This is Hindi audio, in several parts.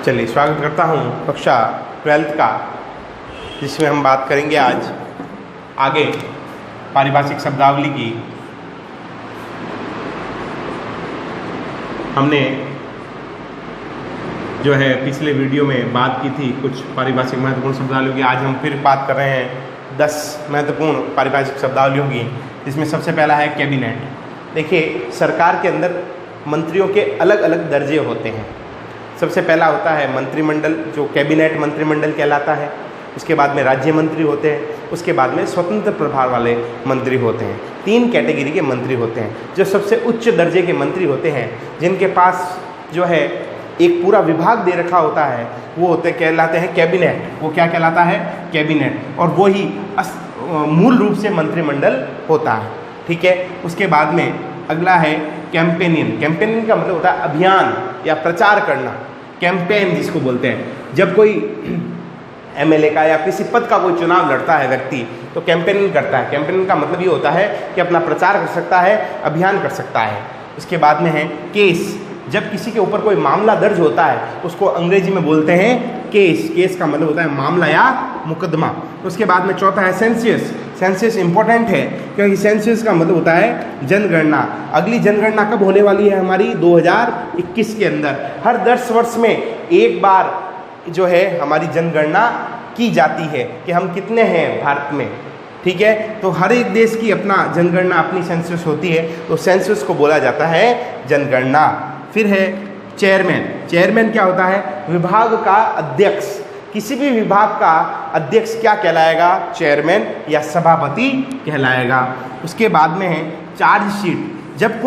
चलिए स्वागत करता हूँ कक्षा 12th का, जिसमें हम बात करेंगे आज आगे पारिभाषिक शब्दावली की। हमने जो है पिछले वीडियो में बात की थी कुछ पारिभाषिक महत्वपूर्ण शब्दावलियों की। आज हम फिर बात कर रहे हैं 10 महत्वपूर्ण पारिभाषिक शब्दावलियों की, जिसमें सबसे पहला है कैबिनेट। देखिए, सरकार के अंदर मंत्रियों के अलग अलग दर्जे होते हैं। सबसे पहला होता है मंत्रिमंडल, जो कैबिनेट मंत्रिमंडल कहलाता है। उसके बाद में राज्य मंत्री होते हैं। उसके बाद में स्वतंत्र प्रभार वाले मंत्री होते हैं। 3 कैटेगरी के मंत्री होते हैं। जो सबसे उच्च दर्जे के मंत्री होते हैं, जिनके पास जो है एक पूरा विभाग दे रखा होता है, वो कहलाते हैं कैबिनेट। वो क्या कहलाता है? कैबिनेट। और वो ही मूल रूप से मंत्रिमंडल होता है। ठीक है। उसके बाद में अगला है कैंपेनियन। कैंपेनियन का मतलब होता है अभियान या प्रचार करना, कैंपेन जिसको बोलते हैं। जब कोई एमएलए का या किसी पद का कोई चुनाव लड़ता है व्यक्ति, तो कैंपेनिंग करता है। कैंपेनिंग का मतलब ये होता है कि अपना प्रचार कर सकता है, अभियान कर सकता है। उसके बाद में है केस। जब किसी के ऊपर कोई मामला दर्ज होता है, उसको अंग्रेजी में बोलते हैं केस। केस का मतलब होता है मामला या मुकदमा। उसके बाद में चौथा है सेंसस। सेंसस इंपॉर्टेंट है क्योंकि सेंसस का मतलब होता है जनगणना। अगली जनगणना कब होने वाली है? हमारी 2021 के अंदर। हर 10 वर्ष में एक बार जो है हमारी जनगणना की जाती है कि हम कितने हैं भारत में। ठीक है। तो हर एक देश की अपना जनगणना, अपनी सेंसस होती है, तो सेंसस को बोला जाता है जनगणना। फिर है चेयरमैन। चेयरमैन क्या होता है? विभाग का अध्यक्ष। किसी भी विभाग का अध्यक्ष क्या कहलाएगा? चेयरमैन या सभापति कहलाएगा। उसके बाद में है चार्जशीट। जब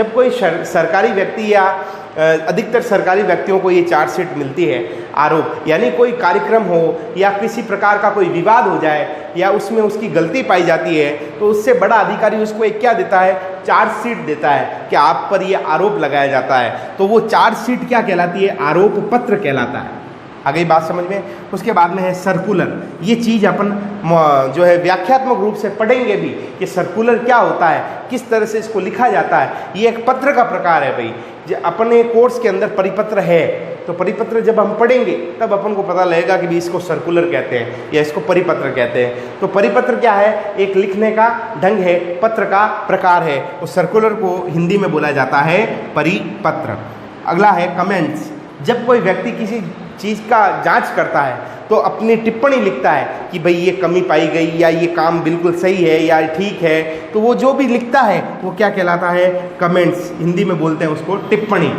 कोई सरकारी व्यक्ति या अधिकतर सरकारी व्यक्तियों को ये चार्जशीट मिलती है, आरोप, यानी कोई कार्यक्रम हो या किसी प्रकार का कोई विवाद हो जाए या उसमें उसकी गलती पाई जाती है, तो उससे बड़ा अधिकारी उसको एक क्या देता है? चार्जशीट देता है कि आप पर ये आरोप लगाया जाता है। तो वो चार्जशीट क्या कहलाती है? आरोप पत्र कहलाता है। आगे बात समझ में। उसके बाद में है सर्कुलर। ये चीज़ अपन जो है व्याख्यात्मक रूप से पढ़ेंगे भी कि सर्कुलर क्या होता है, किस तरह से इसको लिखा जाता है। ये एक पत्र का प्रकार है भाई। जो अपने कोर्स के अंदर परिपत्र है, तो परिपत्र जब हम पढ़ेंगे तब अपन को पता लगेगा कि भी इसको सर्कुलर कहते हैं या इसको परिपत्र कहते हैं। तो परिपत्र क्या है? एक लिखने का ढंग है, पत्र का प्रकार है। तो सर्कुलर को हिंदी में बोला जाता है परिपत्र। अगला है कमेंट्स। जब कोई व्यक्ति किसी चीज़ का जांच करता है तो अपनी टिप्पणी लिखता है कि भाई ये कमी पाई गई या ये काम बिल्कुल सही है या ठीक है, तो वो जो भी लिखता है वो क्या कहलाता है? कमेंट्स। हिंदी में बोलते हैं उसको टिप्पणी।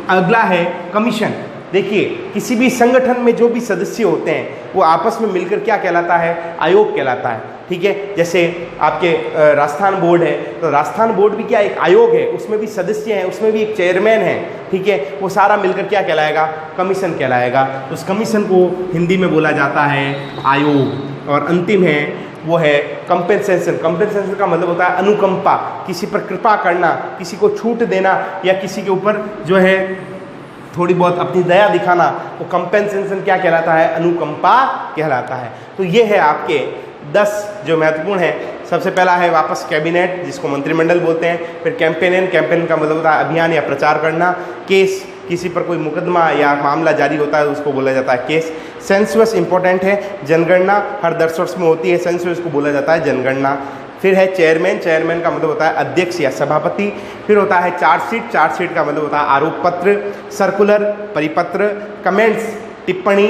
अगला है कमीशन। देखिए, किसी भी संगठन में जो भी सदस्य होते हैं वो आपस में मिलकर क्या कहलाता है? आयोग कहलाता है। ठीक है। जैसे आपके राजस्थान बोर्ड है, तो राजस्थान बोर्ड भी क्या एक आयोग है, उसमें भी सदस्य हैं, उसमें भी एक चेयरमैन है। ठीक है। वो सारा मिलकर क्या कहलाएगा? कमीशन कहलाएगा। तो उस कमीशन को हिंदी में बोला जाता है आयोग। और अंतिम है वो है कंपेंसेशन। कंपेंसेशन का मतलब होता है अनुकंपा, किसी पर कृपा करना, किसी को छूट देना या किसी के ऊपर जो है थोड़ी बहुत अपनी दया दिखाना। वो कंपेंसेशन क्या कहलाता है? अनुकंपा कहलाता है। तो ये है आपके 10 जो महत्वपूर्ण है। सबसे पहला है वापस कैबिनेट, जिसको मंत्रिमंडल बोलते हैं। फिर कैंपेनियन। कैंपेनियन का मतलब होता है अभियान या प्रचार करना। केस, किसी पर कोई मुकदमा या मामला जारी होता है उसको बोला जाता है केस। सेंसस इंपॉर्टेंट है। जनगणना हर 10 वर्ष में होती है, सेंसस को बोला जाता है जनगणना। फिर है चेयरमैन। चेयरमैन का मतलब होता है अध्यक्ष या सभापति। फिर होता है चार्जशीट। चार्जशीट का मतलब होता है आरोप पत्र। सर्कुलर, परिपत्र। कमेंट्स, टिप्पणी।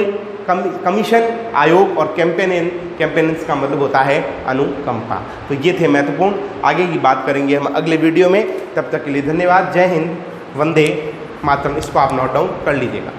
कमीशन, आयोग। और कैंपेनियन, कैंपेनियंस का मतलब होता है अनुकंपा। तो ये थे महत्वपूर्ण। आगे की बात करेंगे हम अगले वीडियो में। तब तक के लिए धन्यवाद। जय हिंद, वंदे मातरम। इसको आप नोट डाउन कर लीजिएगा।